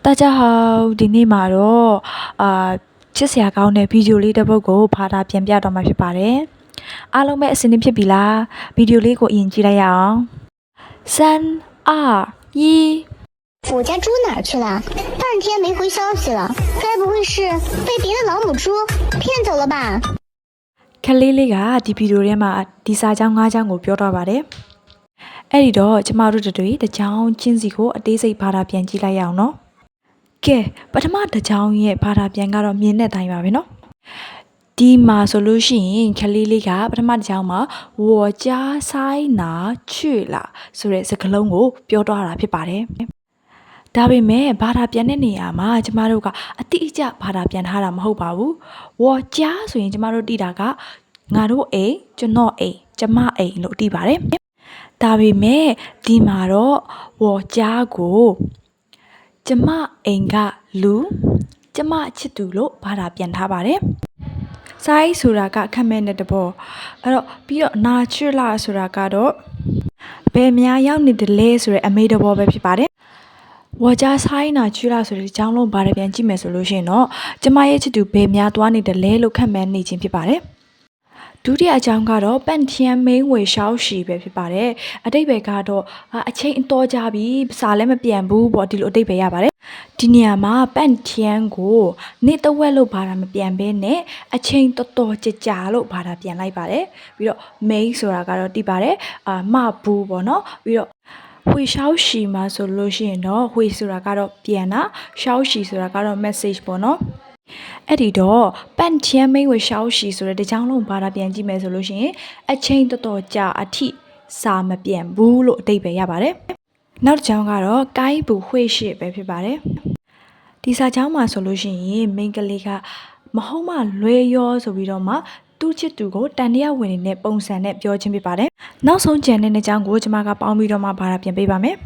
大家好，ဒီနေ့မှာတော့ချစ်စရာကောင်းတဲ့ဗီဒီယိုလေးတစ်ပုဒ်ကိုဖာတာပြန်ပြတော့မှာဖြစ်ပါတယ်။အားလုံးပဲအဆင်သင့်ဖြစ်ပြီလား။ဗီဒီယိုလေးကိုအရင်ကြည့်လိုက်ရအောင်။3、2、1。我家猪哪儿去了？半天没回消息了，该不会是被别的老母猪骗走了吧？ခလေးလေးကဒီဗီဒီယိုထဲမှာဒီစာကြောင်း၅ကြောင်းကိုပြောတော့ပါတယ်။အဲ့ဒီတော့ကျမတို့တို့တစ်ကြောင်းချင်းစီကိုအသေးစိတ်ဖာတာပြန်ကြည့်လိုက်ရအောင်နော်။ကဲပထမတစ်ကြောင်းရဲ့ဖာတာပြန်ကတော့မြင်တဲ့အတိုင်းပါပဲနော်။ဒီမှာဆိုလို့ရှိရင်ခလေးလေးကပထမတစ်ကြောင်းမှာ我家塞哪去了ဆိုတဲ့စကားလုံးကိုပြောတော့တာဖြစ်ပါတယ်။ဒါပေမဲ့ဘာသာပြန်တဲ့နေရာမှာကျမတို့ကအတိအကျဘာသာပြန်ထားတာမဟုတ်ပါဘူး။ဝါကြားဆိုရင်ကျမတို့တိတာကငါတို့အိမ်ကျွန်တော်အိမ်ကျမအိမ်လို့တိပါတယ်။ဒါပေမဲ့ဒီမှာတော့ဝါကြားကိုကျမအိမ်ကလူကျမချစ်သူလို့ဘာသာပြန်ထားပါတယ်။စိုင်းဆိုတာကခက်မဲ့တဲ့တဘောအဲ့တော့ပြီးတော့နာချွလာဆိုတာကတော့ဘယ်များရောက်နေတယ်လဲဆိုတဲ့အမေတဘောပဲဖြစ်ပါတယ်။ဝါကြဆိုင်နာချွလာဆိုတဲ့အကြောင်းလုံးဘာတွေပြန်ကြည့်မယ်ဆိုလို့ရှိရင်တော့ကျမရဲ့ချစ်သူဘယ်များသွားနေတယ်လဲလို့ခက်မှန်းနေခြင်းဖြစ်ပါတယ်။ဒုတိယအကြောင်းကတော့ပန်ထျန်မင်းဝေရှောက်ရှီပဲဖြစ်ပါတယ်။အတိတ်ပဲကတော့အချိန်အတော်ကြာပြီစာလည်းမပြန်ဘူးပေါ့ဒီလိုအတိတ်ပဲရပါတယ်။ဒီနေရာမှာပန်ထျန်ကိုနေတဝက်လို့ဘာသာမပြန်ဘဲနဲ့အချိန်တော်တော်ကြာလို့ဘာသာပြန်လိုက်ပါတယ်။ပြီးတော့ main ဆိုတာကတော့တိပါတယ်။မဘူးပေါ့နော်။ပြီးတော့ဝေရှောက်ရှီမှာဆိုလို့ရှိရင်တော့ဝေဆိုတာကတော့ပြန်တာရှောက်ရှီဆိုတာကတော့ message ပေါ့နော်အဲ့ဒီတော့ပန်ချန်မိတ်ဝေရှောက်ရှီဆိုတဲ့တကြောင်လုံးဘာသာပြန်ကြည့်မယ်ဆိုလို့ရှိရင်အချိန်တော်တော်ကြာအထိစာမပြန်ဘူးလို့အဓိပ္ပာယ်ရပါတယ်နောက်တစ်ကြောင်ကတော့ကိုင်းဘူးဝှေ့ရှစ်ပဲဖြစ်ပါတယ်ဒီစာကြောင်းမှာဆိုလို့ရှိရင်မိန်းကလေးကမဟုတ်မှလွဲရောဆိုပြီးတော့မှသူ့ချစ်သူကိုတန်တရားဝင်နေတဲ့ပုံစံနဲ့ပြောချင်းဖြစ်ပါတယ်နောက်ဆုံးကြံတဲ့အကြောင်းကိုကျွန်မကပေါင်းပြီးတော့မှဘာသာပြန်ပေးပါမယ်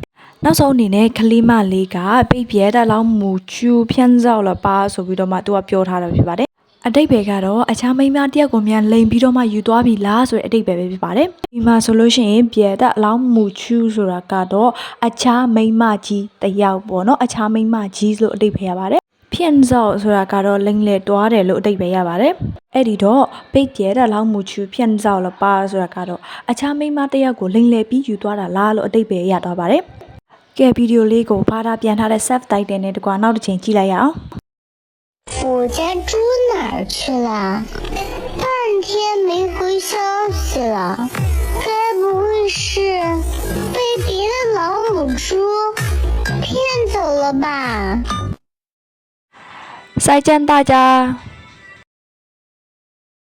နောက်ဆုံးအနေနဲ့ကလေးမလေးကပိတ်ပြဲတဲ့လောက်မူချူဖြန်းစောက်လပါဆိုပြီးတော့မှသူကပြောထားတာဖြစ်ပါတယ်အတိတ်ပဲကတော့အခြားမိန်းမတယောက်ကိုမြန်လိန်ပြီးတော့မှယူသွားပြီလားဆိုတဲ့အတိတ်ပဲဖြစ်ပါတယ်ဒီမှာဆိုလို့ရှိရင်ပြဲတဲ့အလောင်းမူချူဆိုတာကတော့အခြားမိန်းမကြီးတယောက်ပေါ့နော်အခြားမိန်းမကြီးလို့အတိတ်ပဲရပါတယ်ဖြန့်စောက်ဆိုတာကတော့လိမ့်လေတွားတယ်လို့အတိတ်ပဲရပါတယ်အဲ့ဒီတော့ပိတ်ကျဲတဲ့လောင်းမူချူဖြန့်စောက်လပါဆိုတာကတော့အခြားမိန်းမတယောက်ကိုလိမ့်လေပြီးယူသွားတာလားလို့အတိတ်ပဲရသွားပါတယ်ကဲဗီဒီယိုလေးကိုဘာသာပြန်ထားတဲ့ save title နဲ့တကွာနောက်တစ်ချိန်ကြည့်လိုက်ရအောင်我家猪哪儿去了？半天没回消息了，该不会是被别的老母猪骗走了吧？再见大家。